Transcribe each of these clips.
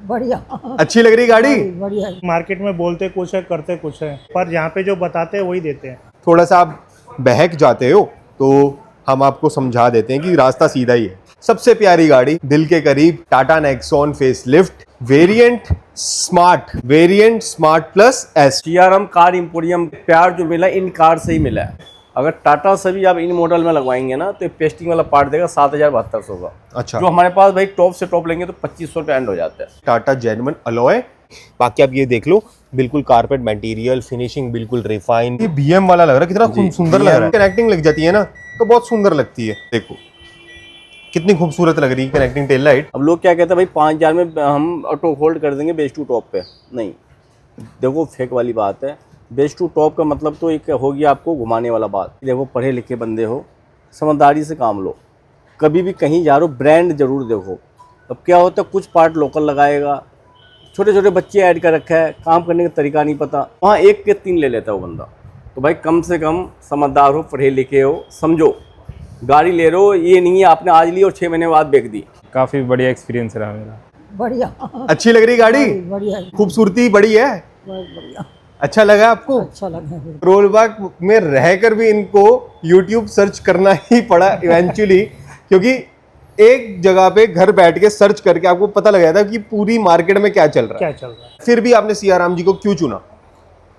बढ़िया। अच्छी लग रही गाड़ी? बढ़िया। मार्केट में बोलते कुछ है करते कुछ है, पर यहाँ पे जो बताते हैं वही देते हैं। थोड़ा सा आप बहक जाते हो तो हम आपको समझा देते हैं कि रास्ता सीधा ही है। सबसे प्यारी गाड़ी, दिल के करीब, Tata Nexon facelift variant smart plus S. CRM car emporium प्यार जो मिला इन कार से ही मिला है। अगर टाटा से भी आप इन मॉडल में लगवाएंगे ना तो पेस्टिंग वाला पार्ट देगा 7,7200 का। अच्छा। जो हमारे पास भाई टॉप से टॉप लेंगे तो 2500 रुपये एंड हो जाता है। Tata genuine alloy. बाकी आप ये देख लो, बिल्कुल कारपेट मटेरियल, फिनिशिंग बिल्कुल रिफाइन। ये BM वाला लग रहा है, कितना सुंदर लग रहा है। कनेक्टिंग लग जाती है ना तो बहुत सुंदर लगती है। देखो कितनी खूबसूरत लग रही है कनेक्टिंग टेल लाइट। अब लोग क्या कहते हैं भाई 5000 में हम ऑटो होल्ड कर देंगे बेस टू टॉप पे। नहीं, देखो फेक वाली बात है। बेस टू टॉप का मतलब तो एक हो गया आपको घुमाने वाला बात। देखो पढ़े लिखे बंदे हो, समझदारी से काम लो। कभी भी कहीं जा रहे हो ब्रांड जरूर देखो। अब क्या होता है कुछ पार्ट लोकल लगाएगा, छोटे छोटे बच्चे ऐड कर रखा है, काम करने का तरीका नहीं पता, वहाँ 1 के 3 ले लेता है वो बंदा। तो भाई कम से कम समझदार हो, पढ़े लिखे हो, समझो। गाड़ी ले रहे हो, ये नहीं है आपने आज ली और 6 महीने बाद बेच दी। काफ़ी बढ़िया एक्सपीरियंस रहा मेरा। बढ़िया। अच्छी लग रही गाड़ी? बढ़िया। खूबसूरती बड़ी है। बहुत बढ़िया। अच्छा लगा आपको? अच्छा लगा। रोलबाग में रहकर भी इनको YouTube सर्च करना ही पड़ा इवेंचुअली, क्योंकि एक जगह पे घर बैठ के सर्च करके आपको पता लग जाता है कि पूरी मार्केट में क्या चल रहा है। क्या चल रहा फिर भी आपने सियाराम जी को क्यों चुना?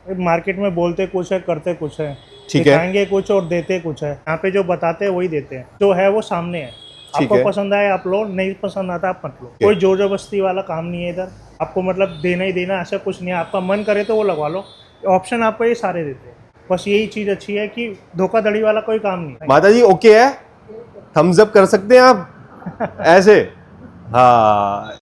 है? मार्केट में बोलते कुछ है करते कुछ है, ठीक है। दिखाएंगे कुछ और देते कुछ है। यहाँ पे जो बताते हैं वही देते हैं। जो है वो सामने है। ठीक आपको है। पसंद आए आप लो, नहीं पसंद आता आप मत लो। कोई जोर जबरदस्ती वाला काम नहीं है इधर। आपको मतलब देना ही देना ऐसा कुछ नहीं है। आपका मन करे तो वो लगवा लो। ऑप्शन आपको ये सारे देते हैं। बस यही चीज अच्छी है कि धोखाधड़ी वाला कोई काम नहीं है। माता जी ओके है? थम्स अप कर सकते हैं आप ऐसे? हाँ।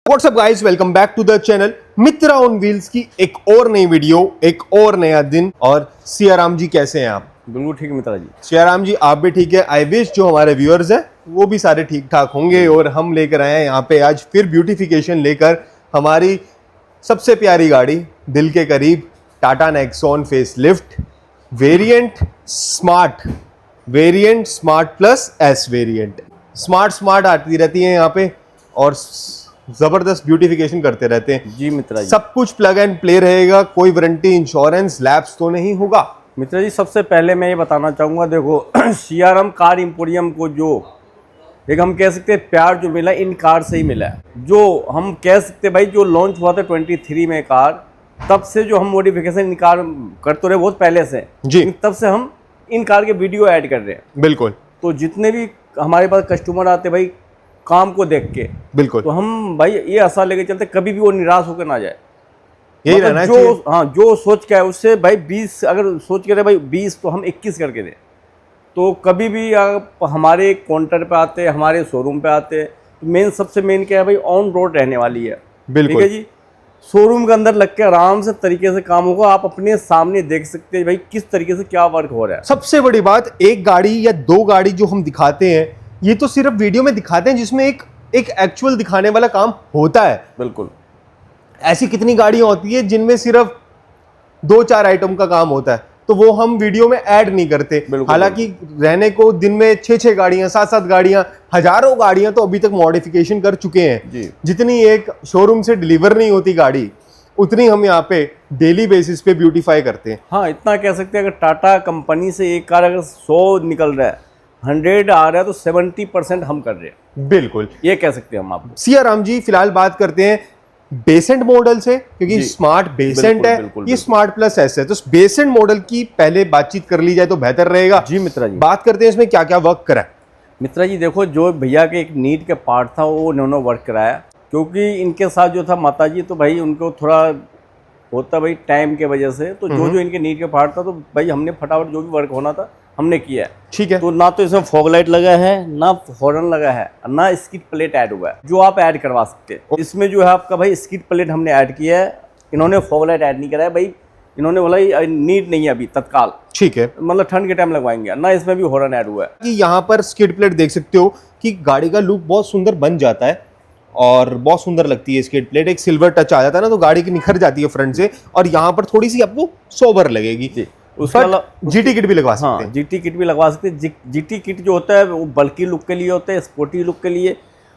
What's up guys, welcome back to the channel Mitra on wheels की एक और नई वीडियो, एक और नया दिन। और सियाराम जी कैसे हैं आप? बिल्कुल ठीक मित्रा जी। सियाराम जी आप भी ठीक है। आई विश जो हमारे व्यूअर्स हैं वो भी सारे ठीक ठाक होंगे। और हम लेकर आए हैं यहाँ पे आज फिर ब्यूटिफिकेशन लेकर हमारी सबसे प्यारी गाड़ी, दिल के करीब, Tata Nexon facelift variant smart plus S variant. Smart आती रहती है यहाँ पे और जबरदस्त ब्यूटिफिकेशन करते रहते हैं। जी मित्रा जी। सब कुछ प्लग एंड प्ले रहेगा, कोई वारंटी इंश्योरेंस लैप्स तो नहीं होगा। मित्रा जी सबसे पहले मैं ये बताना चाहूँगा, देखो CRM कार इंपोरियम को जो एक हम कह सकते हैं प्यार जो मिला इन कार से ही मिला है। जो हम कह सकते हैं भाई जो लॉन्च हुआ था 23 में कार, तब से जो हम मॉडिफिकेशन इन कार कर तो रहे बहुत पहले से जी, तब से हम इन कार के वीडियो ऐड कर रहे हैं। बिल्कुल। तो जितने भी हमारे पास कस्टमर आते भाई काम को देख के, बिल्कुल, तो हम भाई ये आशा लेके चलते कभी भी वो निराश होकर ना जाए। यही मतलब रहना जो चाहिए। हाँ जो सोच के है उससे भाई 20 अगर सोच के रहे भाई 20 तो हम 21 करके दें। तो कभी भी आप हमारे काउंटर पे आते, हमारे शोरूम पे आते, तो सबसे मेन क्या है भाई ऑन रोड रहने वाली है। बिल्कुल। ठीक है जी। शोरूम के अंदर लग के आराम से तरीके से काम होगा। आप अपने सामने देख सकते हैं भाई किस तरीके से क्या वर्क हो रहा है। सबसे बड़ी बात, एक गाड़ी या दो गाड़ी जो हम दिखाते हैं ये तो सिर्फ वीडियो में दिखाते हैं जिसमें एक एक्चुअल दिखाने वाला काम होता है। बिल्कुल। ऐसी कितनी गाड़ियां होती है जिनमें सिर्फ 2-4 आइटम का काम होता है, तो वो हम वीडियो में ऐड नहीं करते। हालांकि रहने को दिन में 6-6 गाड़ियां, 7-7 गाड़ियां, हजारों गाड़ियां तो अभी तक मॉडिफिकेशन कर चुके हैं जी। जितनी एक शोरूम से डिलीवर नहीं होती गाड़ी, उतनी हम यहाँ पे डेली बेसिस पे ब्यूटीफाई करते हैं। हाँ इतना कह सकते हैं अगर टाटा कंपनी से एक कार अगर 100 निकल रहा है, 100 आ रहा है, तो 70% हम कर रहे हैं। बिल्कुल, ये कह सकते हैं हम आपको। सियाराम जी फिलहाल बात करते हैं बेसेंट मॉडल से, क्योंकि स्मार्ट बेसेंट है, ये स्मार्ट प्लस एस है, तो बेसेंट मॉडल की पहले बातचीत कर ली जाए तो बेहतर रहेगा। जी मित्रा जी। बात करते हैं इसमें क्या क्या वर्क करा है। मित्रा जी देखो, जो भैया के एक नीट के पार्ट था वो उन्होंने वर्क कराया, क्योंकि इनके साथ जो था माता जी, तो भाई उनको थोड़ा होता भाई टाइम के वजह से, तो जो इनके नीट के पार्ट था तो भाई हमने फटाफट जो भी वर्क होना था हमने किया है। ठीक है। तो ना तो इसमें फॉग लाइट लगा है, ना हॉर्न लगा है, ना स्किड प्लेट ऐड हुआ है, जो आप ऐड करवा सकते हैं। इसमें जो है आपका भाई स्किड प्लेट हमने ऐड किया है, इन्होंने फॉग लाइट ऐड नहीं कराया भाई। इन्होंने बोला नीड नहीं है अभी तत्काल, ठीक है, मतलब ठंड के टाइम लगवाएंगे, ना इसमें भी हॉर्न ऐड हुआ है। कि यहाँ पर स्किड प्लेट देख सकते हो कि गाड़ी का लुक बहुत सुंदर बन जाता है और बहुत सुंदर लगती है स्किड प्लेट। एक सिल्वर टच आ जाता है ना तो गाड़ी की निखर जाती है फ्रंट से, और यहाँ पर थोड़ी सी आपको सोबर लगेगी। जीटी किट भी लगवा सकते हैं। जीटी किट भी लगवा सकते हैं। जीटी किट जो होता है वो बल्कि लुक के लिए होता है, स्पोर्टी लुक के लिए।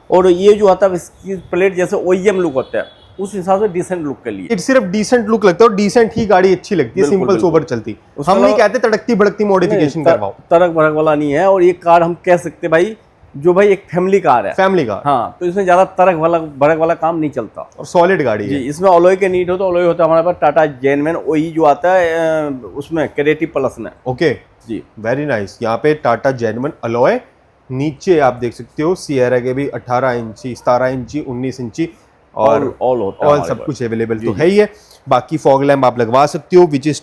और ये जो आता है इसकी प्लेट जैसे OEM लुक होता है उस हिसाब से डिसेंट लुक के लिए। इट सिर्फ डिसेंट लुक लगता है और डिसेंट ही गाड़ी अच्छी लगती है, बिल्कुल, सिंपल बिल्कुल। सोबर चलती। उसके हम नहीं अलावा- कहते तड़कती भड़कती मॉडिफिकेशन करवाओ, तरक भड़क वाला नहीं है। और ये कार हम कह सकते भाई जो भाई एक फैमिली कार है। फैमिली कार हाँ, तो इसमें ज्यादा तरक वाला भड़क वाला काम नहीं चलता और सॉलिड गाड़ी जी। है। इसमें अलॉय के नीड हो तो अलॉय होता है हमारे पास टाटा जेनमैन, वही जो आता है उसमें क्रिएटिव प्लस में ओके, जी। Very nice. यहाँ पे टाटा जेनमन अलॉय, नीचे आप देख सकते हो सिएरा के भी 18 इंची, 17 इंची, 19 इंची और ऑल होता है ऑल हमारे सब पास। कुछ अवेलेबल जी, तो जी। है ही है। बाकी फॉग लैम्प आप लगवा सकते हो which is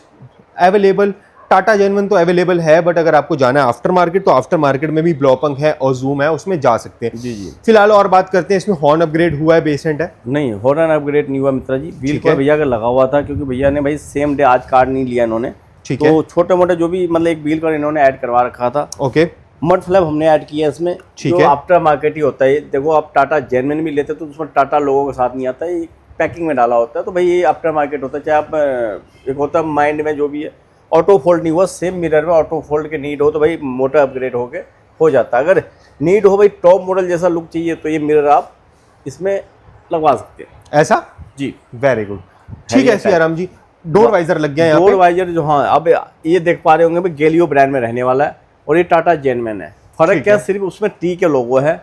available. Tata genuine तो अवेलेबल है, बट अगर आपको जाना है आफ्टर मार्केट तो आफ्टर मार्केट में भी ब्लॉपंग है और जूम है, उसमें जा सकते हैं। जी जी। फिलहाल और बात करते हैं, इसमें हॉर्न अपग्रेड हुआ है, बेसेंट है? नहीं, हॉर्न अपग्रेड नहीं हुआ मित्रा जी। व्हील ठीक है। पर भैया का लगा हुआ था क्योंकि भैया ने भाई सेम डे आज कार्ड नहीं लिया इन्होंने, ठीक है, तो छोटे मोटे जो भी मतलब एक व्हील पर इन्होंने ऐड करवा रखा था। ओके, मड फ्लैप हमने ऐड किया इसमें, ठीक जो है। आफ्टर मार्केट ही होता है। देखो आप टाटा जेनमैन भी लेते तो उसमें टाटा लोगों के साथ नहीं आता, ये पैकिंग में डाला होता है। तो भाई ये आफ्टर मार्केट होता है। चाहे आप एक होता है माइंड में जो भी है, ऑटो फोल्ड नहीं हुआ, सेम मिरर में ऑटो फोल्ड के नीड हो तो भाई मोटर अपग्रेड होके हो जाता है। अगर नीड हो भाई टॉप मॉडल जैसा लुक चाहिए तो ये मिरर आप इसमें लगवा सकते हैं ऐसा, जी। वेरी गुड, ठीक है। ये सियाराम जी, डोर वाइजर लग गया यहाँ डोर पे, वाइजर जो, हाँ अब ये देख पा रहे होंगे भाई गैलियो ब्रांड में रहने वाला है और ये टाटा जेनमैन है। फर्क ठीक क्या है। है, सिर्फ उसमें टी के लोगो है।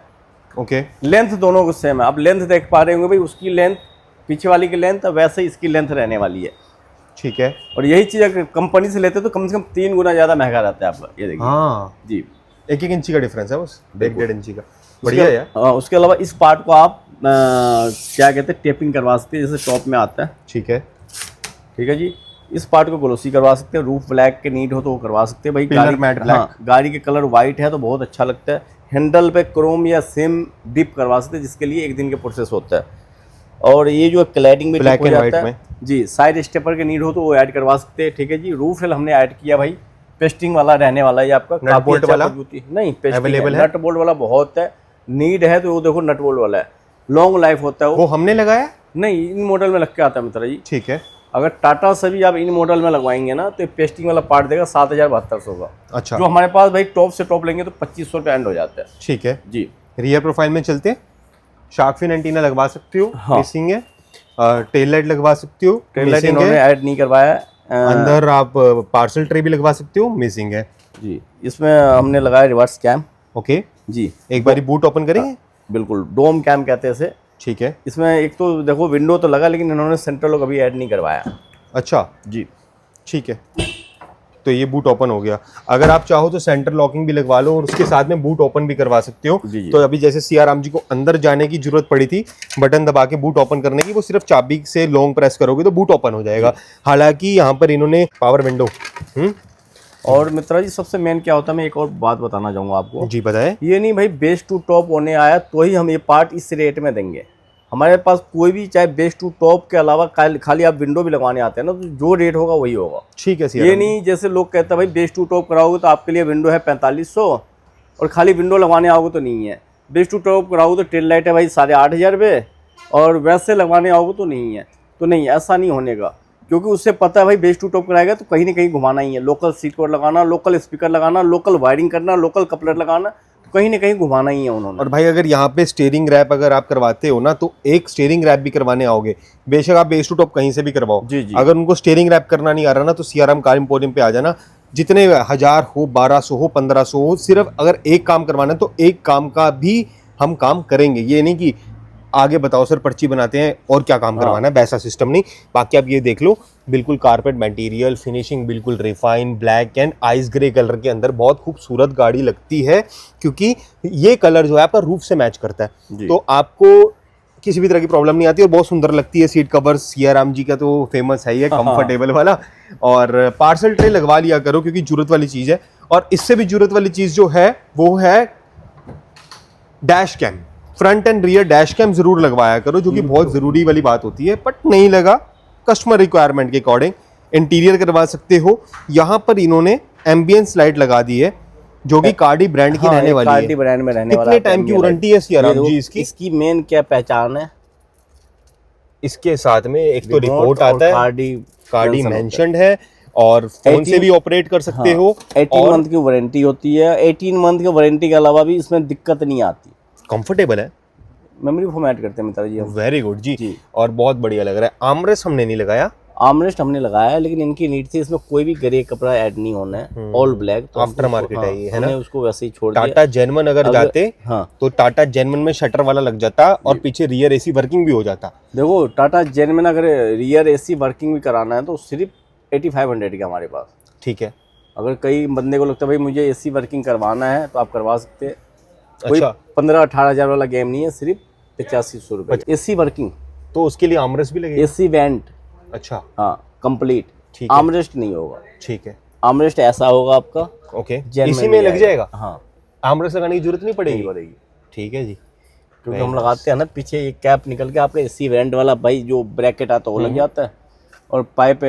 ओके, लेंथ दोनों को सेम है। आप लेंथ देख पा रहे होंगे भाई, उसकी लेंथ पीछे वाली की लेंथ वैसे ही इसकी लेंथ रहने वाली है। ठीक है। और यही चीज़ अगर कंपनी से लेते तो कम से कम 3 गुना ज़्यादा महंगा रहता है आपका। ये देखिए हाँ, जी। 1-1 इंची का डिफरेंस है बस, बिल्कुल। 1-1.5 इंची का, बढ़िया है यार। हाँ, उसके अलावा इस पार्ट को आप क्या कहते हैं टेपिंग करवा सकते हैं, जैसे टॉप में आता है। ठीक है, ठीक है जी। इस पार्ट को ग्लोसी करवा सकते हैं। रूफ ब्लैक के नीड हो तो वो करवा सकते हैं भाई। पिलर गाड़ी मैट ब्लैक। हाँ, गाड़ी के कलर वाइट है तो बहुत अच्छा लगता है। हैंडल पे क्रोम या सेम डिप करवा सकते हैं, जिसके लिए 1 दिन के प्रोसेस होता है। और ये जो क्लैडिंग में Black dip हो and जाता white है जी। साइड स्टेपर के नीड हो तो वो ऐड करवा सकते हैं। ठीक है जी। रूफ रेल हमने ऐड किया भाई, पेस्टिंग वाला रहने वाला है आपका। नट काफी बोल्ट अच्छा वाला? मजबूती नहीं, पेस्टिंग Available है। है? नट बोल्ट वाला बहुत है, नीड है तो वो देखो नट बोल्ट वाला है, लॉन्ग लाइफ होता है वो वो। हमने लगाया, नहीं, इन मॉडल में लग के आता है मित्रा जी। ठीक है। अगर टाटा से भी आप इन मॉडल में लगवाएंगे ना तो पेस्टिंग वाला पार्ट देगा 7,7200 का। अच्छा, जो हमारे पास भाई टॉप से टॉप लेंगे तो 2500 रुपये एंड हो जाता है ठीक है। जी। रियर प्रोफाइल में चलते हैं, शार्क फिन एंटीना लगवा सकते हो, हाँ। मिसिंग है। टेल लाइट लगवा सकते हो, टेल लाइट मिसिंग इन्होंने है। ऐड नहीं करवाया है। अंदर आप पार्सल ट्रे भी लगवा सकते हो, मिसिंग है। जी। इसमें हमने लगाया रिवर्स कैम ओके, जी। एक बारी बूट ओपन करेंगे, बिल्कुल डोम कैम कहते हैं इसे। ठीक है। इसमें एक तो देखो विंडो तो लगा, लेकिन इन्होंने सेंट्रल लॉक अभी ऐड नहीं करवाया अच्छा, जी। ठीक है। तो ये बूट ओपन हो गया। अगर आप चाहो तो सेंटर लॉकिंग भी लगवा लो और उसके साथ में बूट ओपन भी करवा सकते हो। जी, जी। तो अभी जैसे सियाराम जी को अंदर जाने की जरूरत पड़ी थी बटन दबा के बूट ओपन करने की, वो सिर्फ चाबी से लॉन्ग प्रेस करोगे तो बूट ओपन हो जाएगा। हालांकि यहाँ पर इन्होंने पावर विंडो और मित्रा जी सबसे मेन क्या होता है, मैं एक और बात बताना चाहूँगा आपको। जी बताएं। ये नहीं भाई बेस टू टॉप होने आया तो ही हम ये पार्ट इस रेट में देंगे। हमारे पास कोई भी चाहे बेस टू टॉप के अलावा खाली आप विंडो भी लगवाने आते हैं ना, तो जो रेट होगा वही होगा। ठीक है ये सियाराम जी। नहीं जैसे लोग कहते हैं भाई बेस टू टॉप कराओगे तो आपके लिए विंडो है 4500 और खाली विंडो लगवाने आओगे तो नहीं है। बेस टू टॉप कराओगे तो टेल लाइट है भाई 8,500 रुपये और वैसे लगवाने आओगे तो नहीं है। तो नहीं, ऐसा नहीं होने का, क्योंकि उससे पता है भाई बेस टू टॉप कराएगा तो कहीं ना कहीं घुमाना ही है। लोकल सीट कवर लगाना, लोकल स्पीकर लगाना, लोकल वायरिंग करना, लोकल कपलर लगाना, तो कहीं ना कहीं घुमाना ही है उन्होंने। और भाई अगर यहाँ पे स्टीयरिंग रैप अगर आप करवाते हो ना, तो एक स्टीयरिंग रैप भी करवाने आओगे, बेशक आप बेस टू टॉप कहीं से भी करवाओ। जी, जी। अगर उनको स्टीयरिंग रैप करना नहीं आ रहा ना, तो सियाराम कार इंपोरियम पे आ जाना। जितने 1000 हो, 1200 हो, 1500 हो, सिर्फ अगर एक काम करवाना है तो एक काम का भी हम काम करेंगे। ये नहीं कि आगे बताओ सर पर्ची बनाते हैं और क्या काम करवाना है, वैसा सिस्टम नहीं। बाकी आप ये देख लो, बिल्कुल कारपेट मटेरियल, फिनिशिंग बिल्कुल refine black and ice grey colour के अंदर बहुत खूबसूरत गाड़ी लगती है, क्योंकि ये कलर जो है आपका रूफ से मैच करता है। जी। तो आपको किसी भी तरह की प्रॉब्लम नहीं आती और बहुत सुंदर लगती है। सीट कवर सियाराम जी का तो फेमस है ही है, कंफर्टेबल वाला। और पार्सल ट्रे लगवा लिया करो क्योंकि जरूरत वाली चीज़ है। और इससे भी जरूरत वाली चीज़ जो है वो है dash cam. Front and rear dash cam जरूर लगवाया करो, जो कि बहुत ज़रूरी वाली बात होती है। बट नहीं लगा, कस्टमर रिक्वायरमेंट के अकॉर्डिंग इंटीरियर करवा सकते हो। यहाँ पर इन्होंने एम्बियंस लाइट लगा दी है, जो कि कार्डी ब्रांड की रहने वाली कार्डी है। ब्रांड में रहने वाला कितने टाइम की वारंटी है सियाराम जी इसकी? इसकी मेन क्या पहचान है, इसके साथ में एक तो रिपोर्ट और आता है, कार्डी मेंशन्ड है और फोन से भी ऑपरेट कर सकते हो। 18 मंथ की वारंटी होती है। 18 मंथ की वारंटी के अलावा भी इसमें दिक्कत नहीं आती। कंफर्टेबल है, मेमोरी फोम ऐड करते हैं मित्रा जी हम। वेरी गुड जी। जी। और बहुत बढ़िया लग रहा है। आर्मरेस्ट हमने नहीं लगाया, आर्मरेस्ट हमने लगाया है, लेकिन इनकी नीड थी इसमें कोई भी ग्रे कपड़ा ऐड नहीं होना है, ऑल ब्लैक। तो आफ्टर मार्केट है ये, है ना? हमने उसको वैसे ही छोड़ दिया। टाटा जेनवन अगर जाते हाँ तो टाटा जेनवन में शटर वाला लग जाता और पीछे रियर एसी वर्किंग भी हो जाता। देखो टाटा जेन में अगर रियर एसी वर्किंग भी कराना है तो सिर्फ 8500 का हमारे पास। ठीक है। अगर कई बंदे को लगता है भाई मुझे एसी वर्किंग करवाना है तो आप करवा सकते हैं। कोई अच्छा। 15-18 हज़ार वाला गेम नहीं है, सिर्फ 8500 रुपये एसी वर्किंग, तो उसके लिए आर्मरेस्ट भी लगेगा? एसी वेंट, अच्छा हाँ कंप्लीट। ठीक है। आर्मरेस्ट नहीं होगा, ठीक है। आर्मरेस्ट ऐसा होगा आपका ओके, जेन इसी में में लग जाएगा? हाँ आर्मरेस्ट लगाने की जरूरत नहीं पड़ेगी? नहीं पड़ेगी, ठीक है जी। क्योंकि हम लगाते हैं ना पीछे ये कैप निकल के आपका एसी वेंट वाला भाई जो ब्रैकेट आता है वो लग जाता है और पाइप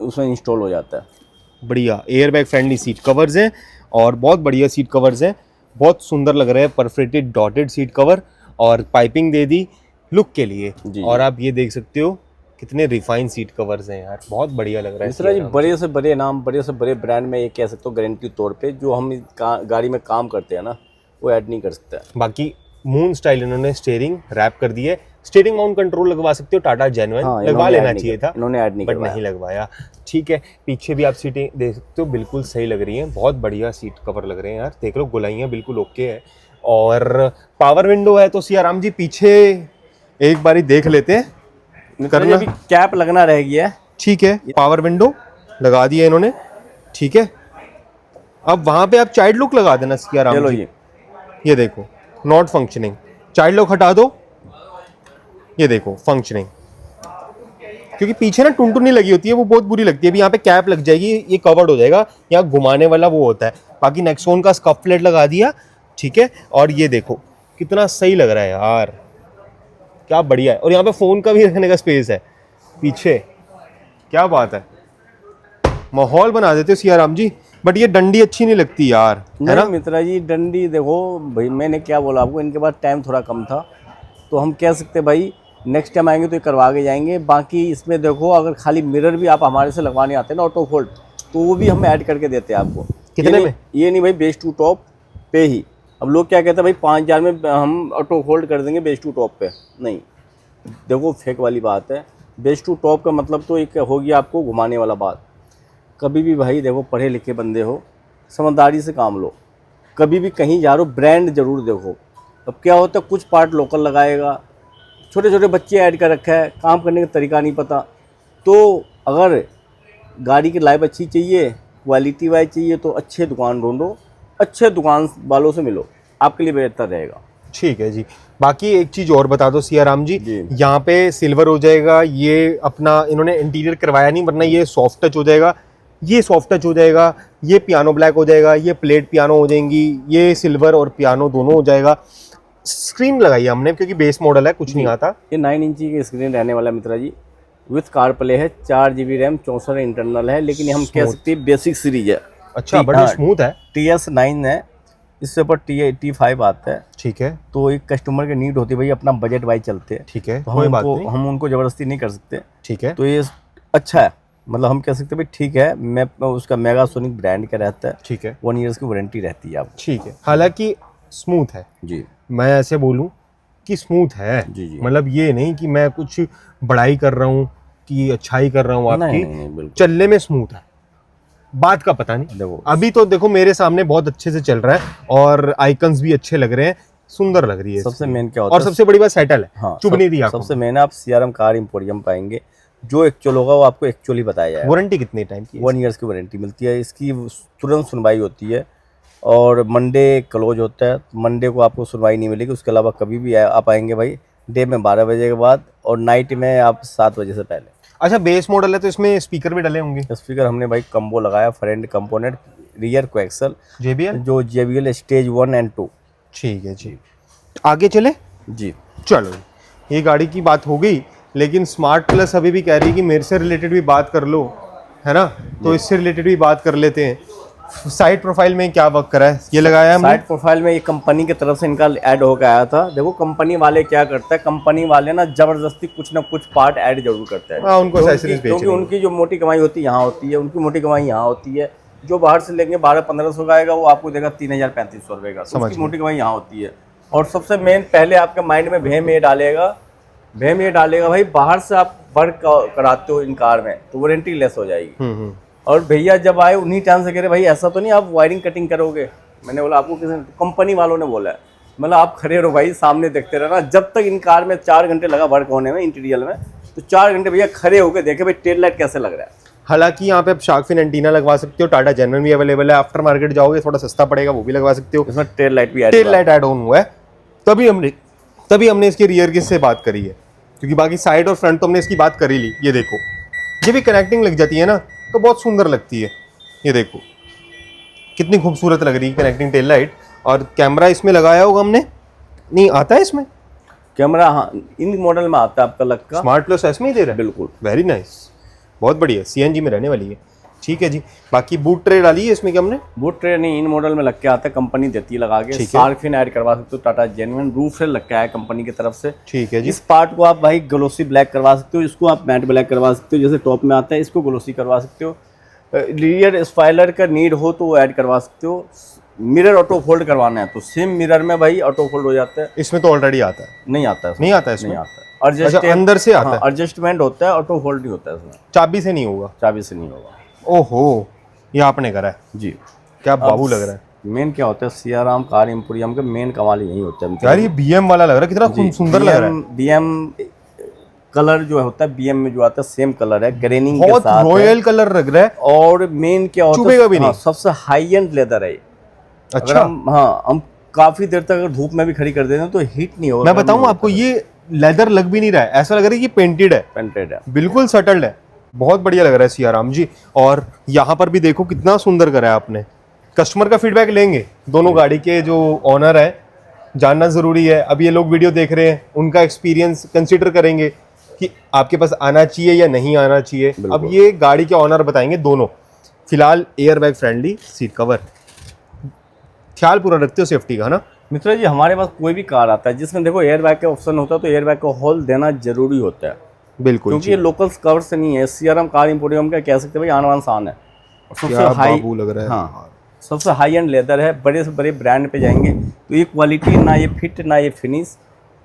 उसमें इंस्टॉल हो जाता है। बढ़िया air bag friendly seat covers हैं और बहुत बढ़िया सीट कवर्स हैं, बहुत सुंदर लग रहे हैं। परफेक्टेड डॉटेड सीट कवर और पाइपिंग दे दी लुक के लिए। जी। और आप ये देख सकते हो कितने रिफाइंड सीट कवर्स हैं यार, बहुत बढ़िया लग रहा है। इस तरह जी बड़े से बड़े नाम, बड़े से बड़े ब्रांड में ये कह सकते हो गारंटी तौर पे जो हम गाड़ी में काम करते हैं ना वो ऐड नहीं कर सकता। बाकी मून स्टाइल इन्होंने स्टीयरिंग रैप कर दी है। स्टीयरिंग माउंट कंट्रोल लगवा सकते हो टाटा जेन्युइन, हाँ, लगवा लेना चाहिए था, इन्होंने ऐड नहीं बट करवाया। नहीं लगवाया। ठीक है, पीछे भी आप सीटें देख सकते हो, बिल्कुल सही लग रही हैं, बहुत बढ़िया सीट कवर लग रहे हैं यार। देख लो गोलाइयाँ बिल्कुल ओके है। और पावर विंडो है तो सियाराम जी पीछे एक बारी देख लेते हैं, करना अभी कैप लगना रह गया है। ठीक है। पावर विंडो लगा दिया इन्होंने, ठीक है। अब वहां पे आप चाइल्ड लुक लगा देना सियाराम चलो जी। ये देखो नॉट फंक्शनिंग, चाइल्ड लॉक हटा दो, ये देखो फंक्शनिंग। क्योंकि पीछे ना टुनटुनी लगी होती है, वो बहुत बुरी लगती है। अभी यहाँ पे कैप लग जाएगी, ये कवर्ड हो जाएगा, यहाँ घुमाने वाला वो होता है। बाकी नेक्सॉन का स्कफ प्लेट लगा दिया, ठीक है। और ये देखो कितना सही लग रहा है यार, क्या बढ़िया है। और यहाँ पे फोन का भी रखने का स्पेस है पीछे, क्या बात है। माहौल बना देते हो सियाराम जी। बट ये डंडी अच्छी नहीं लगती यार, है ना? मित्रा जी डंडी देखो भाई, मैंने क्या बोला आपको, इनके पास टाइम थोड़ा कम था तो हम कह सकते भाई नेक्स्ट टाइम आएंगे तो ये करवा के जाएंगे। बाकी इसमें देखो अगर खाली मिरर भी आप हमारे से लगवाने आते हैं ना ऑटो फोल्ड, तो वो भी हम ऐड करके देते हैं आपको। कितने में? ये नहीं भाई बेस टू टॉप पे ही। अब लोग क्या कहते हैं भाई 5000 में हम ऑटो होल्ड कर देंगे बेस टू टॉप पे, नहीं। देखो फेक वाली बात है। बेस टू टॉप का मतलब तो एक होगी आपको घुमाने वाला बात। कभी भी भाई देखो पढ़े लिखे बंदे हो, समझदारी से काम लो। कभी भी कहीं जा रहे हो ब्रांड जरूर देखो। अब क्या होता है कुछ पार्ट लोकल लगाएगा, छोटे छोटे बच्चे ऐड कर रखा है, काम करने का तरीका नहीं पता। तो अगर गाड़ी की लाइफ अच्छी चाहिए, क्वालिटी वाइज चाहिए तो अच्छे दुकान ढूंढो, अच्छे दुकान वालों से मिलो, आपके लिए बेहतर रहेगा। ठीक है जी। बाकी एक चीज और बता दो सियाराम जी, जी। यहाँ पे सिल्वर हो जाएगा, ये अपना इन्होंने इंटीरियर करवाया नहीं, वरना ये सॉफ्ट टच हो जाएगा, ये सॉफ्ट टच हो जाएगा, ये पियानो ब्लैक हो जाएगा, ये प्लेट पियानो हो जाएंगी, ये सिल्वर और पियानो दोनों हो जाएगा। स्क्रीन लगाई है हमने क्योंकि बेस मॉडल है, कुछ नहीं आता। ये 9 इंची की स्क्रीन रहने वाला मित्रा जी, विथ कार प्ले है, 4 GB रैम, 64 इंटरनल है, लेकिन हम कह सकते हैं बेसिक सीरीज है। अच्छा, बड़ा हाँ। स्मूथ है। TS9 है, इससे ऊपर T5 आता है। ठीक है, तो एक कस्टमर की नीड होती है भाई, अपना बजट वाइज चलते हैं, ठीक है, तो कोई बात नहीं। हम उनको ज़बरदस्ती नहीं कर सकते। ठीक है, तो ये अच्छा है, मतलब हम कह सकते हैं भाई ठीक है। मैं उसका मेगासोनिक ब्रांड का रहता है, ठीक है, 1 ईयर्स की वारंटी रहती है आपको। ठीक है। हालांकि स्मूथ है, जी मैं ऐसे बोलूं कि स्मूथ है। जी जी। मतलब ये नहीं कि मैं कुछ बड़ाई कर रहा हूँ कि अच्छाई कर रहा हूँ आपकी, नहीं, बिल्कुल। चलने में स्मूथ है, बात का पता नहीं। देखो अभी तो देखो मेरे सामने बहुत अच्छे से चल रहा है और आइकन्स भी अच्छे लग रहे हैं, सुंदर लग रही है। सबसे इसकी। मेन क्या होता और है, सबसे बड़ी बात सेटल है, हाँ, चुभ नहीं दी आपको। सबसे मेन आप CRM कार इंपोरियम पाएंगे, जो एक्चुअल होगा वो आपको एक्चुअली बताया जाएगा। वारंटी कितने टाइम की है? 1 ईयर्स की वारंटी मिलती है, इसकी तुरंत सुनवाई होती है और मंडे क्लोज होता है। मंडे को आपको सुनवाई नहीं मिलेगी, उसके अलावा कभी भी आप आएंगे भाई डे में 12 बजे के बाद और नाइट में आप 7 बजे से पहले। अच्छा, बेस मॉडल है तो इसमें स्पीकर भी डले होंगे? स्पीकर हमने भाई कम्बो लगाया, front component, rear coaxial, JBL? जो JBL स्टेज 1 और 2। ठीक है जी, आगे चले। जी चलो, ये गाड़ी की बात हो गई, लेकिन स्मार्ट प्लस अभी भी कह रही है कि मेरे से रिलेटेड भी बात कर लो, है ना? तो इससे रिलेटेड भी बात कर लेते हैं। साइड प्रोफाइल में क्या वर्क करा है? ये लगाया है हमने। साइड प्रोफाइल में ये कंपनी की तरफ से इनका ऐड होकर आया था। देखो कंपनी वाले क्या करते हैं, कंपनी वाले ना जबरदस्ती कुछ ना कुछ पार्ट ऐड जरूर करते हैं। हाँ, उनको accessories क्योंकि बेचनी है। उनकी जो मोटी कमाई होती है यहाँ होती है, उनकी मोटी कमाई यहाँ होती है। जो बाहर से लेंगे 1200-1500 का आएगा, वो आपको देगा 3000-3500 रुपये का, समझ उसकी मोटी कमाई यहाँ होती है। और सबसे मेन पहले आपके माइंड में वहम ये डालेगा भाई बाहर से आप वर्क कराते हो इन कार में तो वारंटी लेस हो जाएगी। और भैया जब आए उन्हीं टाइम से कह रहे भाई ऐसा तो नहीं आप वायरिंग कटिंग करोगे। मैंने बोला आपको किसी कंपनी वालों ने बोला है। मतलब आप खड़े रहो भाई, सामने देखते रहना। जब तक इन कार में 4 घंटे लगा वर्क होने में इंटीरियर में, तो 4 घंटे भैया खड़े होकर देखे भाई टेल लाइट कैसे लग रहा है। हालांकि यहाँ पे आप शार्क फिन एंटीना लगवा सकते हो, टाटा जेनरल भी अवेलेबल है, आफ्टर मार्केट जाओगे थोड़ा सस्ता पड़ेगा वो भी लगवा सकते हो। इसमें टेल लाइट भी टेल लाइट ऐड ऑन हुआ है। तभी हमने इसके रियर की से बात करी है, क्योंकि बाकी साइड और फ्रंट तो हमने इसकी बात कर ही ली। ये देखो, ये भी कनेक्टिंग लग जाती है ना तो बहुत सुंदर लगती है। ये देखो कितनी खूबसूरत लग रही है कनेक्टिंग टेल लाइट। और कैमरा इसमें लगाया होगा हमने, नहीं आता है इसमें कैमरा? हाँ, इन मॉडल में आता है आपका लग का स्मार्ट प्लस इसमें ही दे रहा है। बिल्कुल, वेरी नाइस, बहुत बढ़िया। सीएनजी में रहने वाली है। ठीक है जी। बाकी बूट ट्रे डाली है इसमें क्या हमने? बूट ट्रे नहीं, इन मॉडल में लग के आता है, कंपनी देती है लगा के। ठीक है। शार्क फिन ऐड करवा सकते हो, टाटा जेन्युइन रूफ से लग के आया कंपनी की तरफ से। ठीक है जी। इस पार्ट को आप भाई ग्लोसी ब्लैक करवा सकते हो, इसको आप मैट ब्लैक करवा सकते हो, जैसे टॉप में आता है इसको ग्लोसी करवा सकते हो। रियर स्पॉइलर का नीड हो तो वो ऐड करवा सकते हो। मिरर ऑटो फोल्ड करवाना है तो सेम मिरर में भाई ऑटो फोल्ड हो जाता है। इसमें तो ऑलरेडी आता है। नहीं आता है, नहीं आता है इसमें? नहीं आता है। अच्छा, अंदर से आता है। एडजस्टमेंट होता है, ऑटो फोल्ड नहीं होता है इसमें। चाबी से नहीं होगा? चाबी से नहीं होगा। ओहो, ये आपने करा है जी। क्या बाबू लग रहा है। मेन क्या होता है, सियाराम कार एम्पोरियम का मेन कमाल यही होता है यार। ये बीएम वाला लग रहा है, कितना सुंदर लग रहा है। बीएम कलर जो होता है बीएम में जो आता है सेम कलर है, ग्रेनिंग के बहुत साथ रॉयल कलर लग रहा है। और मेन क्या होता चुभेगा है, भी नहीं। सबसे हाई एंड लेदर है। अच्छा। हम काफी देर तक अगर धूप में भी खड़ी कर देते हैं तो हीट नहीं होगा। मैं बताऊं आपको, ये लेदर लग भी नहीं रहा है, ऐसा लग रहा है कि पेंटेड है, पेंटेड है, बिल्कुल सटल्ड है। बहुत बढ़िया लग रहा है सियाराम जी। और यहाँ पर भी देखो कितना सुंदर करा है आपने। कस्टमर का फीडबैक लेंगे, दोनों गाड़ी के जो ऑनर है, जानना ज़रूरी है। अब ये लोग वीडियो देख रहे हैं, उनका एक्सपीरियंस कंसिडर करेंगे कि आपके पास आना चाहिए या नहीं आना चाहिए। अब ये गाड़ी के ऑनर बताएंगे दोनों। फिलहाल air bag friendly seat cover, ख्याल पूरा रखते हो सेफ्टी का ना मित्रा जी? हमारे पास कोई भी कार आता है जिसमें देखो एयर बैग का ऑप्शन होता है तो एयर बैग का होल देना जरूरी होता है। बिल्कुल, क्योंकि ये लोकल कवर से नहीं है, सीआरएम कार इंपोरियम का कह सकते हैं भाई, आन शान है। सबसे हाई बाबू लग रहा है। हाँ, सबसे हाई एंड लेदर है। बड़े से बड़े ब्रांड पे जाएंगे तो ये क्वालिटी ना ये फिट ना ये फिनिश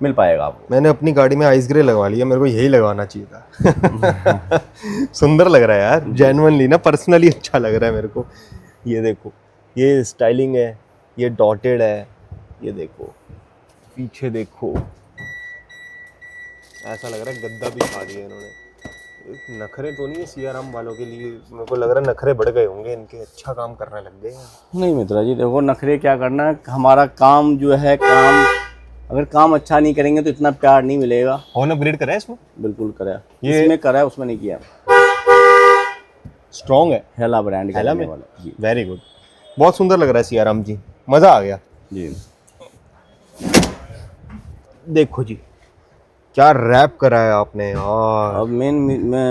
मिल पाएगा आपको। मैंने अपनी गाड़ी में आइस ग्रे लगवा लिया, मेरे को यही लगवाना चाहिए था। सुंदर लग रहा है यार, जेन्युइनली ना, पर्सनली अच्छा लग रहा है मेरे को। ये देखो, ये स्टाइलिंग है, ये डॉटेड है, ये देखो पीछे देखो, ऐसा लग रहा है गद्दा भी खा दिया इन्होंने। नखरे तो नहीं है सियाराम वालों के लिए, मेरे को लग रहा है नखरे बढ़ गए होंगे इनके, अच्छा काम करने लग गए हैं। नहीं मित्रा जी, देखो नखरे क्या करना है, हमारा काम जो है, काम अगर काम अच्छा नहीं करेंगे तो इतना प्यार नहीं मिलेगा। हॉर्न अपग्रेड करा है इसमें? बिल्कुल करा, ये इसमें करा है, उसमें नहीं किया। स्ट्रॉन्ग है, हेला ब्रांड का हेला में वाला जी। वेरी गुड, बहुत सुंदर लग रहा है सियाराम जी, मज़ा आ गया जी। देखो जी क्या रैप करा है आपने यार। अब मेन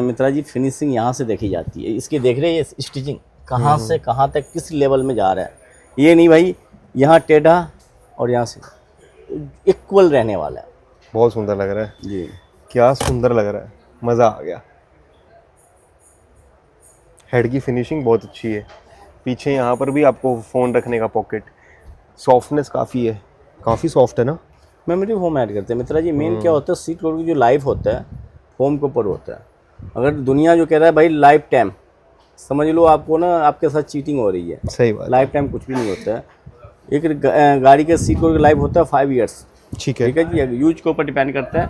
मित्रा जी फिनिशिंग यहाँ से देखी जाती है। इसकी देख रहे हैं ये स्टिचिंग कहाँ से कहाँ तक किस लेवल में जा रहा है। ये नहीं भाई यहाँ टेढ़ा और यहाँ से इक्वल रहने वाला है। बहुत सुंदर लग रहा है जी, क्या सुंदर लग रहा है, मज़ा आ गया। हेड की फिनिशिंग बहुत अच्छी है, पीछे यहाँ पर भी आपको फ़ोन रखने का पॉकेट, सॉफ्टनेस काफ़ी है, काफ़ी सॉफ्ट है ना। मेमोरी फोम ऐड करते हैं मित्रा जी। मेन क्या होता है, सीट कवर की जो लाइफ होता है फोम के ऊपर होता है। अगर दुनिया जो कह रहा है भाई लाइफ टाइम, समझ लो आपको ना आपके साथ चीटिंग हो रही है। सही बात, लाइफ टाइम कुछ भी नहीं होता है। एक गाड़ी के सीट कवर की लाइफ होता है 5 ईयर्स। ठीक है। ठीक है जी, यूज के ऊपर डिपेंड करता है।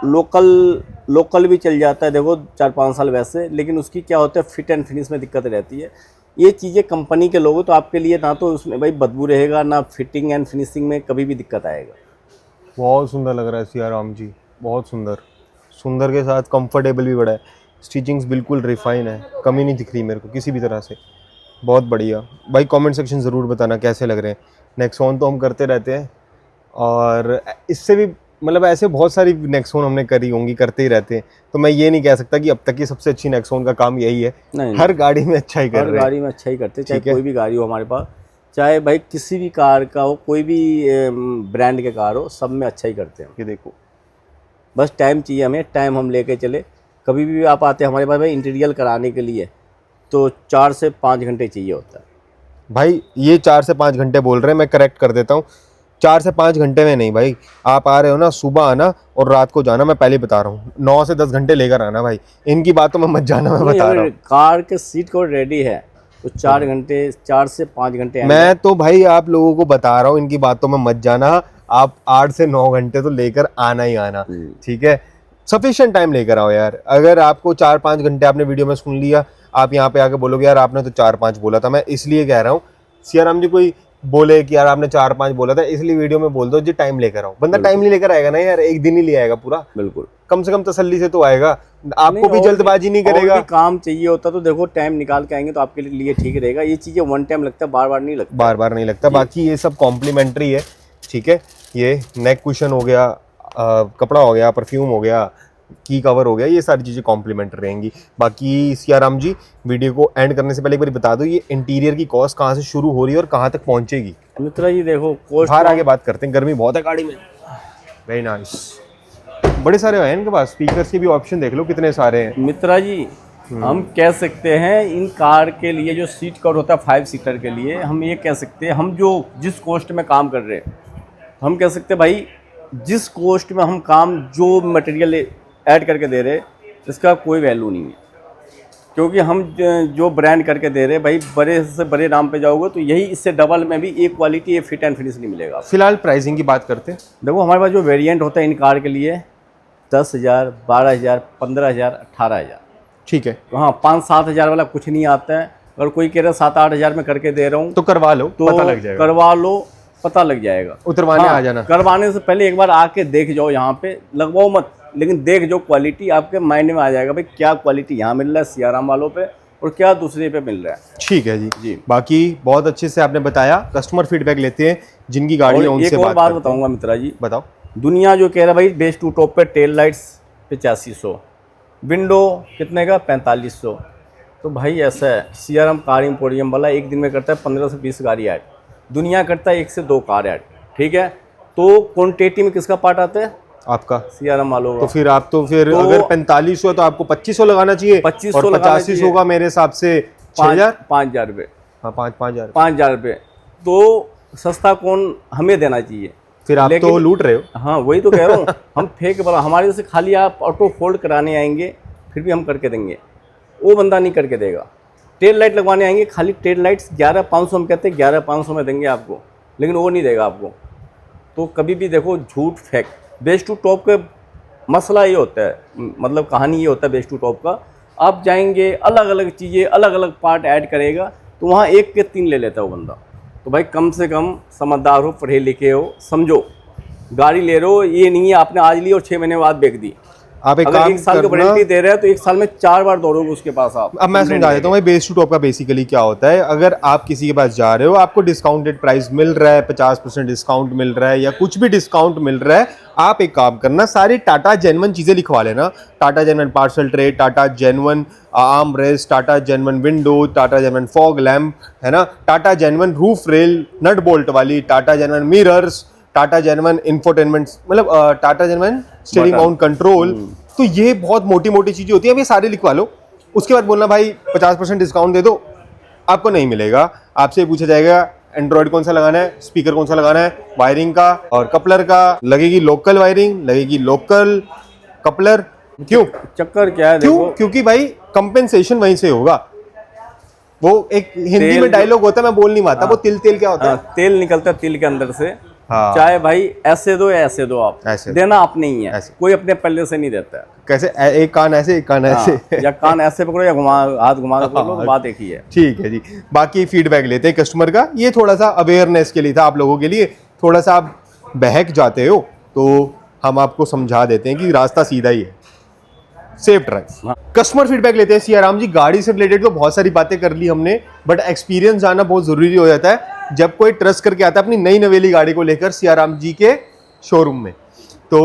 लोकल भी चल जाता है देखो 4-5 साल वैसे, लेकिन उसकी क्या होता है फिट एंड फिनिश में दिक्कत रहती है। ये चीज़ें कंपनी के लोगों तो आपके लिए ना तो उसमें भाई बदबू रहेगा, ना फिटिंग एंड फिनिशिंग में कभी भी दिक्कत आएगा। बहुत सुंदर लग रहा है सियाराम जी, बहुत सुंदर, सुंदर के साथ कंफर्टेबल भी बड़ा है। स्टिचिंग्स बिल्कुल रिफाइन है, कमी नहीं दिख रही मेरे को किसी भी तरह से, बहुत बढ़िया। भाई कमेंट सेक्शन ज़रूर बताना कैसे लग रहे हैं। नेक्सॉन तो हम करते रहते हैं और इससे भी मतलब ऐसे बहुत सारी नेक्सॉन हमने करी होंगी, करते ही रहते हैं, तो मैं ये नहीं कह सकता कि अब तक की सबसे अच्छी नेक्सॉन का काम यही है। नहीं, हर गाड़ी में अच्छा ही कर रहे हैं, हर गाड़ी में अच्छा ही करते हैं, चाहे ठीक है। कोई भी गाड़ी हो हमारे पास, चाहे भाई किसी भी कार का हो, कोई भी ब्रांड के कार हो, सब में अच्छा ही करते हैं। ये देखो बस टाइम चाहिए हमें, टाइम हम लेके चले। कभी भी आप आते हैं हमारे पास भाई इंटीरियर कराने के लिए तो 4 से 5 घंटे चाहिए होता है। भाई, ये 4 से 5 घंटे बोल रहे हैं, मैं करेक्ट कर देता हूँ, 4 से 5 घंटे में नहीं भाई, आप आ रहे हो ना, सुबह आना और रात को जाना, मैं पहले ही बता रहा हूँ, 9 से 10 घंटे लेकर आना भाई, इनकी बातों में मत जाना, मैं बता रहा हूँ। कार के सीट को रेडी है तो 4 घंटे, 4 से 5 घंटे मैं तो भाई आप लोगों को बता रहा हूँ, इनकी बातों में मत जाना, आप 8 से 9 घंटे तो लेकर आना ही आना, ठीक है। सफिशिएंट टाइम लेकर आओ यार। अगर आपको 4-5 घंटे आपने वीडियो में सुन लिया, आप यहाँ पे आके बोलोगे यार आपने तो 4-5 बोला था, मैं इसलिए कह रहा हूँ सियाराम जी कोई बोले कि यार आपने 4-5 बोला था, इसलिए वीडियो में बोल दो जी टाइम लेकर आओ। बंदा टाइम नहीं लेकर आएगा ना यार, एक दिन ही ले आएगा पूरा, बिल्कुल, कम से कम तसल्ली से तो आएगा, आपको भी जल्दबाजी नहीं करेगा। और भी काम चाहिए होता तो देखो टाइम निकाल के आएंगे तो आपके लिए ठीक रहेगा। ये चीजें वन टाइम लगता है, बार बार नहीं लगता, बार बार नहीं लगता। बाकी ये सब कॉम्प्लीमेंट्री है, ठीक है। ये नेक कुशन हो गया, कपड़ा हो गया, परफ्यूम हो गया, की कवर हो गया, ये सारी चीज़ें कॉम्प्लीमेंट्री रहेंगी। बाकी सियाराम जी वीडियो को एंड करने से पहले एक बार बता दो, ये इंटीरियर की कॉस्ट कहाँ से शुरू हो रही है और कहाँ तक पहुँचेगी? मित्रा जी देखो, कॉस्ट बाहर आगे बात करते हैं, गर्मी बहुत है गाड़ी में। वेरी नाइस, बड़े सारे हैं इनके पास, स्पीकर्स के भी ऑप्शन देख लो कितने सारे हैं। मित्रा जी हम कह सकते हैं इन कार के लिए जो सीट कवर होता है 5 सीटर के लिए, हम ये कह सकते हैं, हम जो जिस कॉस्ट में काम कर रहे हैं, हम कह सकते हैं भाई जिस कॉस्ट में हम काम, जो मटेरियल ऐड करके दे रहे, इसका कोई वैल्यू नहीं है। क्योंकि हम जो ब्रांड करके दे रहे भाई, बड़े से बड़े नाम पे जाओगे तो यही इससे डबल में भी एक क्वालिटी, ये फिट एंड फिनिश नहीं मिलेगा। फिलहाल प्राइसिंग की बात करते हैं। देखो हमारे पास जो वेरिएंट होता है इन कार के लिए 10,000, 12,000, 15,000, 18,000, ठीक है। तो हाँ 5-7 हज़ार वाला कुछ नहीं आता है। अगर कोई कह रहा है 7-8 हज़ार में करके दे रहा हूँ तो करवा लो, तो पता लग जाएगा, करवा लो, पता लग जाएगा। उतरवाने हाँ, आ जाना। करवाने से पहले एक बार आके देख जाओ, यहाँ पे लगवाओ मत, लेकिन देख जाओ, क्वालिटी आपके माइंड में आ जाएगा भाई क्या क्वालिटी यहाँ मिल रहा है सियाराम वालों पे और क्या दूसरे पे मिल रहा है। ठीक है जी। जी। बाकी बहुत अच्छे से आपने बताया, कस्टमर फीडबैक लेते हैं जिनकी गाड़ी है और उनसे एक और बात करते हैं। बताऊंगा मित्रा जी, बताओ। दुनिया जो कह रहा है भाई बेस टू टॉप पे टेल लाइट्स 8500, विंडो कितने का 4500, तो भाई ऐसा है सियाराम कार इंपोरियम वाला एक दिन में करता है 15 से 20 गाड़ी ऐड, दुनिया करता है 1 से 2 कार ऐड, ठीक है। तो क्वांटिटी में किसका पार्ट आता है? आपका। सियाराम वालों का। तो फिर आप तो फिर अगर 4500 तो आपको 2500 लगाना चाहिए, 2500 और 8500 का मेरे हिसाब से 6000, 5,000 रुपये, हाँ 5,000। 5,000 रुपये तो सस्ता कौन हमें देना चाहिए? फिर आप तो लूट रहे हो। हाँ वही तो कह रहा हूँ हम फेंक वाला, हमारे जैसे खाली आप ऑटो फोल्ड कराने आएंगे फिर भी हम करके देंगे, वो बंदा नहीं करके देगा। टेल लाइट लगवाने आएंगे, खाली टेल लाइट्स 11,500 हम कहते हैं 11,500 में देंगे आपको, लेकिन वो नहीं देगा आपको। तो कभी भी देखो झूठ फेंक, बेस टू टॉप का मसला ये होता है, मतलब कहानी ये होता है बेस टू टॉप का, आप जाएंगे अलग अलग चीज़ें, अलग अलग पार्ट ऐड करेगा तो वहाँ 1 के 3 ले लेता है वो बंदा। तो भाई कम से कम समझदार हो, पढ़े लिखे हो, समझो गाड़ी ले रहे हो, ये नहीं है आपने आज ली और 6 महीने बाद बेच दी। आप एक अगर काम 1 साल की वारंटी दे रहे हैं तो 1 साल में 4 बार दौड़ोगे उसके पास आप। अब मैं समझा देता हूँ भाई बेस टू टॉप का बेसिकली क्या होता है। अगर आप किसी के पास जा रहे हो, आपको डिस्काउंटेड प्राइस मिल रहा है, 50% डिस्काउंट मिल रहा है या कुछ भी डिस्काउंट मिल रहा है, आप एक काम करना, सारी टाटा जेन्युइन चीज़ें लिखवा लेना। Tata genuine parcel tray, Tata genuine arm rest, Tata genuine window, Tata genuine fog lamp, है ना, Tata genuine roof rail nut bolt वाली, Tata genuine mirrors, Tata genuine infotainment, मतलब Tata genuine steering mount control. तो ये बहुत मोटी मोटी चीज़ें होती हैं, अब ये सारे लिखवा लो। उसके बाद बोलना भाई 50% डिस्काउंट दे दो, आपको नहीं मिलेगा। आपसे पूछा जाएगा एंड्रॉयड कौन सा लगाना है, स्पीकर कौन सा लगाना है, वायरिंग का और कपलर का, लगेगी लोकल वायरिंग, लगेगी लोकल कपलर। क्यों? चक्कर क्या है क्यों? देखो, क्योंकि भाई कंपेंसेशन वहीं से होगा। वो एक हिंदी में डायलॉग होता है, मैं बोल नहीं पाता, वो तिल तिल क्या होता है, तेल निकलता है तिल के अंदर से। हाँ। चाहे भाई ऐसे दो या ऐसे दो, आप ऐसे देना आपने ही है, ऐसे। कोई अपने पल्ले से नहीं देता है। कैसे? एक कान ऐसे, एक कान ऐसे। हाँ, या कान ऐसे पकड़ो या घुमा, हाथ घुमा के पकड़ो, बात एक ही है। ठीक है जी। बाकी फीडबैक लेते हैं कस्टमर का, ये थोड़ा सा अवेयरनेस के लिए था आप लोगों के लिए। थोड़ा सा आप बहक जाते हो तो हम आपको समझा देते हैं कि रास्ता सीधा ही है, सेफ ड्राइव। कस्टमर फीडबैक लेते हैं सियाराम जी। गाड़ी से रिलेटेड तो बहुत सारी बातें कर ली हमने, बट एक्सपीरियंस जानना बहुत जरूरी हो जाता है जब कोई ट्रस्ट करके आता है अपनी नई नवेली गाड़ी को लेकर सियाराम जी के शोरूम में। तो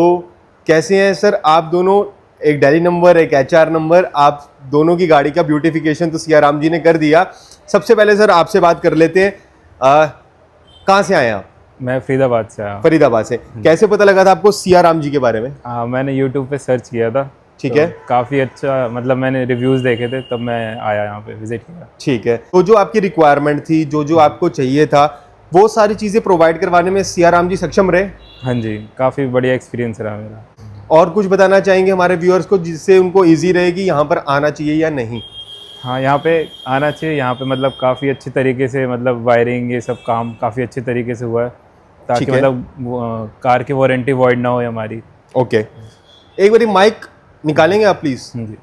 कैसे हैं सर आप दोनों? एक डेली नंबर, एक HR नंबर, आप दोनों की गाड़ी का ब्यूटिफिकेशन तो सियाराम जी ने कर दिया। सबसे पहले सर आपसे बात कर लेते हैं, कहाँ से आए आप? मैं फरीदाबाद से आया हूँ। फरीदाबाद से। कैसे पता लगा था आपको सियाराम जी के बारे में? मैंने यूट्यूब पे सर्च किया था, ठीक है। काफ़ी अच्छा, मतलब मैंने रिव्यूज़ देखे थे, तब मैं आया यहाँ पे, विजिट किया। ठीक है। तो जो आपकी रिक्वायरमेंट थी, जो जो आपको चाहिए था, वो सारी चीज़ें प्रोवाइड करवाने में सियाराम जी सक्षम रहे। हाँ जी, काफ़ी बढ़िया एक्सपीरियंस रहा मेरा। और कुछ बताना चाहेंगे हमारे व्यूअर्स को जिससे उनको इजी रहे कि यहाँ पर आना चाहिए या नहीं? हाँ, यहाँ पे आना चाहिए। यहाँ पे मतलब काफ़ी अच्छी तरीके से मतलब वायरिंग ये सब काम काफ़ी अच्छे तरीके से हुआ है, ताकि ठीक है। मतलब कार की वारंटी वॉइड ना हो हमारी। ओके, एक बारी माइक निकालेंगे आप प्लीज़? हाँ जी,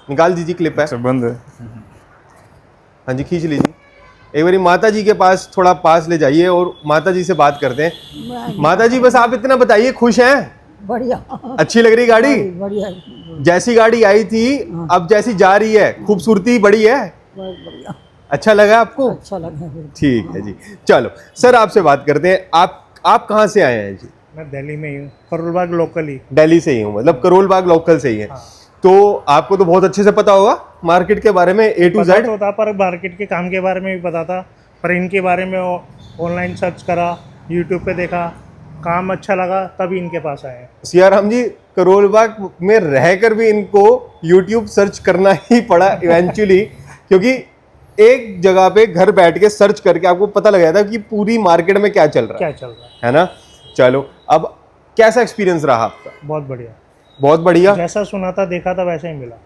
निकाल दीजिए, क्लिप है। सब बंद है। हाँ जी, खींच लीजिए। एक बारी माता जी के पास थोड़ा पास ले जाइए और माता जी से बात करते हैं। माता जी, बस आप इतना बताइए, खुश हैं? बढ़िया अच्छी लग रही गाड़ी? बढ़िया जैसी गाड़ी आई थी अब जैसी जा रही है, खूबसूरती बढ़ी है? बहुत बढ़िया अच्छा लगा आपको? अच्छा लगा फिर। ठीक है जी। चलो सर, आपसे बात करते हैं। आप कहाँ से आए हैं जी? मैं दिल्ली में ही हूँ, करोल बाग लोकल ही। दिल्ली से ही हूँ, मतलब करोल बाग लोकल से ही है। हाँ। तो आपको तो बहुत अच्छे से पता होगा मार्केट के बारे में, A to पता Z। तो था, पर मार्केट के काम के बारे में भी पता था, पर इनके बारे में ऑनलाइन सर्च करा, यूट्यूब पे देखा, काम अच्छा लगा, तभी इनके पास आए हैं। सियाराम जी, करोल बाग में रहकर भी इनको YouTube सर्च करना ही पड़ा इवेंचुअली, क्योंकि एक जगह पे घर बैठ के सर्च करके आपको पता लग गया था कि पूरी मार्केट में क्या चल रहा क्या चल रहा है? है ना? चलो, अब कैसा एक्सपीरियंस रहा आपका? बहुत बढ़िया, बहुत बढ़िया। जैसा सुना था देखा था वैसा ही मिला।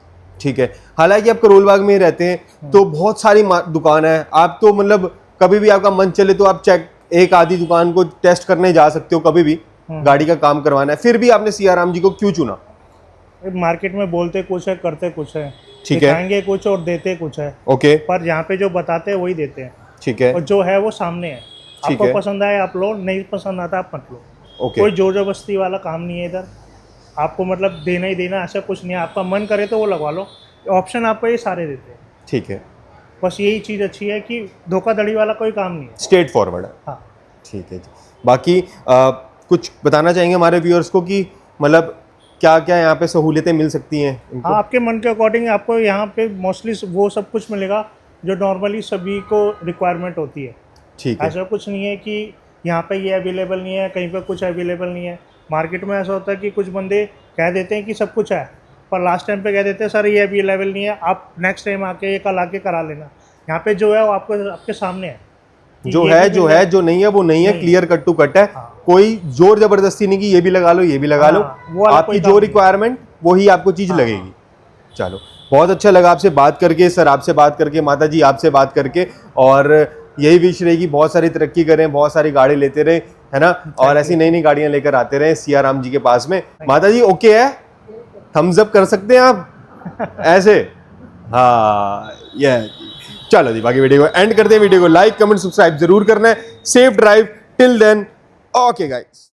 ठीक है। हालांकि आप करोल बाग में ही रहते हैं तो बहुत सारी दुकान है, आप तो मतलब कभी भी आपका मन चले तो आप चेक एक आधी दुकान को टेस्ट करने जा सकते हो, कभी भी गाड़ी का काम करवाना है। फिर भी आपने सियाराम जी को क्यों चुना? मार्केट में बोलते कुछ है, करते कुछ है, ठीक है। दिखाएंगे कुछ और देते कुछ है, ओके, पर यहाँ पे जो बताते हैं वही देते हैं, ठीक है। और जो है वो सामने है। ठीक आपको है। पसंद आए आप लो, नहीं पसंद आता आप मत लो। ओके, कोई जोर जबरदस्ती वाला काम नहीं है इधर। आपको मतलब देना ही देना, ऐसा कुछ नहीं है। आपका मन करे तो वो लगवा लो, ऑप्शन आपको ये सारे देते हैं। ठीक है। बस यही चीज़ अच्छी है कि धोखाधड़ी वाला कोई काम नहीं है। स्ट्रेट फॉरवर्ड है। हाँ, ठीक है जी। बाकी कुछ बताना चाहेंगे हमारे व्यूअर्स को कि मतलब क्या क्या यहाँ पे सहूलियतें मिल सकती हैं इनको? हाँ, आपके मन के अकॉर्डिंग आपको यहाँ पे मोस्टली वो सब कुछ मिलेगा जो नॉर्मली सभी को रिक्वायरमेंट होती है। ठीक है। ऐसा कुछ नहीं है कि यहाँ पे ये अवेलेबल नहीं है, कहीं पे कुछ अवेलेबल नहीं है। मार्केट में ऐसा होता है कि कुछ बंदे कह देते हैं कि सब कुछ है, पर लास्ट टाइम पे कह देते हैं सर ये अवेलेबल नहीं है, आप नेक्स्ट टाइम आके ये कल आके करा लेना। यहाँ पे जो है वो आपको आपके सामने है। जो ये है भी जो मिल है, जो नहीं है वो नहीं है, नहीं। क्लियर कट टू कट है। हाँ। कोई जोर जबरदस्ती नहीं कि ये भी लगा लो ये भी लगा लो, हाँ, वो वाला आपकी कोई जो काम नहीं। रिक्वायरमेंट वही आपको चीज लगेगी। चलो, बहुत अच्छा लगा आपसे बात करके, सर आपसे बात करके, माता जी आपसे बात करके, और यही विश रहेगी बहुत सारी तरक्की करें, बहुत सारी गाड़ी लेते रहे, है ना? और ऐसी नई नई गाड़ियां लेकर आते रहे सियाराम जी के पास में। माता जी ओके है? थम्स अप कर सकते हैं आप ऐसे? हाँ, ये चलो जी, बाकी वीडियो को एंड करते हैं। वीडियो को लाइक कमेंट सब्सक्राइब जरूर करना है। Safe drive till then, okay guys.